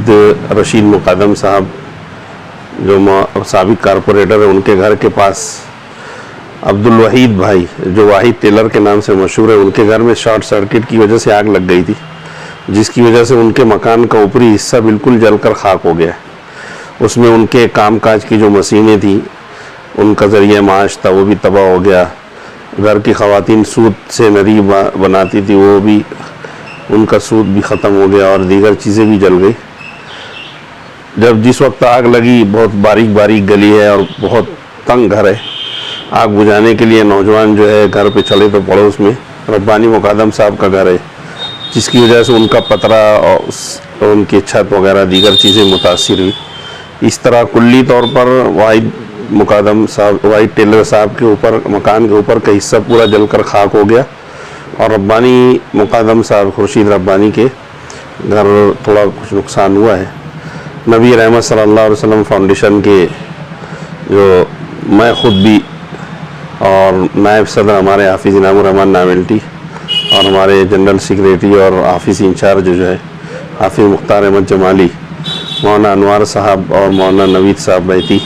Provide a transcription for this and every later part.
عبد رشید مقدم صاحب جو سابق کارپوریٹر ہے، ان کے گھر کے پاس عبد الوحید بھائی جو واحد ٹیلر کے نام سے مشہور ہے، ان کے گھر میں شارٹ سرکٹ کی وجہ سے آگ لگ گئی تھی، جس کی وجہ سے ان کے مکان کا اوپری حصہ بالکل جل کر خاک ہو گیا. اس میں ان کے کام کاج کی جو مشینیں تھیں، ان کا ذریعہ معاش تھا، وہ بھی تباہ ہو گیا. گھر کی خواتین سوت سے نری بناتی تھی، وہ بھی ان کا سوت بھی ختم ہو گیا اور دیگر چیزیں بھی جل گئی. جس وقت آگ لگی، بہت باریک باریک گلی ہے اور بہت تنگ گھر ہے. آگ بجھانے کے لیے نوجوان جو ہے گھر پہ چلے تو پڑوس میں ربانی مقدم صاحب کا گھر ہے، جس کی وجہ سے ان کا پترا اور ان کی چھت وغیرہ دیگر چیزیں متاثر ہوئی. اس طرح کلی طور پر واحد ٹیلر صاحب کے اوپر، مکان کے اوپر کا حصہ پورا جل کر خاک ہو گیا، اور ربانی مقدم صاحب خورشید ربانی کے گھر تھوڑا کچھ نقصان ہوا ہے. نبی رحمت صلی اللہ علیہ وسلم فاؤنڈیشن کے جو میں خود بھی اور نائب صدر ہمارے حافظ انعام الرحمن ناولٹی اور ہمارے جنرل سیکریٹری اور آفس انچارج جو ہے حافظ مختار احمد جمالی، مولانا انوار صاحب اور مولانا نوید صاحب بیتی،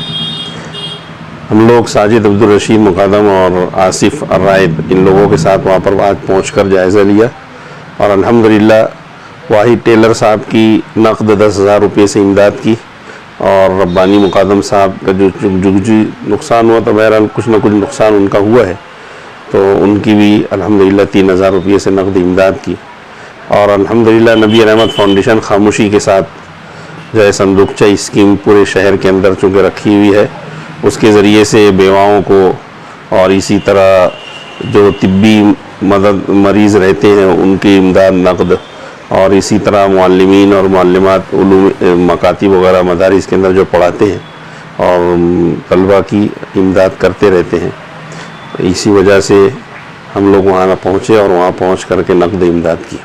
ہم لوگ ساجد عبد الرشید مقدم اور آصف الرائد، ان لوگوں کے ساتھ وہاں پر آج پہنچ کر جائزہ لیا، اور الحمدللہ واحد ٹیلر صاحب کی نقد 10,000 روپے سے امداد کی، اور ربانی مقدم صاحب کا جو نقصان ہوا تو بہرحال کچھ نہ کچھ نقصان ان کا ہوا ہے، تو ان کی بھی الحمدللہ 3,000 روپے سے نقد امداد کی. اور الحمدللہ نبی رحمت فاؤنڈیشن خاموشی کے ساتھ جو ہے صندوقچہ اسکیم پورے شہر کے اندر چونکہ رکھی ہوئی ہے، اس کے ذریعے سے بیواؤں کو اور اسی طرح جو طبی مریض رہتے ہیں ان کی امداد نقد، اور اسی طرح معلمین اور معلمات علوم مکاتب وغیرہ مدارس کے اندر جو پڑھاتے ہیں اور طلبہ کی امداد کرتے رہتے ہیں. اسی وجہ سے ہم لوگ وہاں پہنچے اور وہاں پہنچ کر کے نقد امداد کی.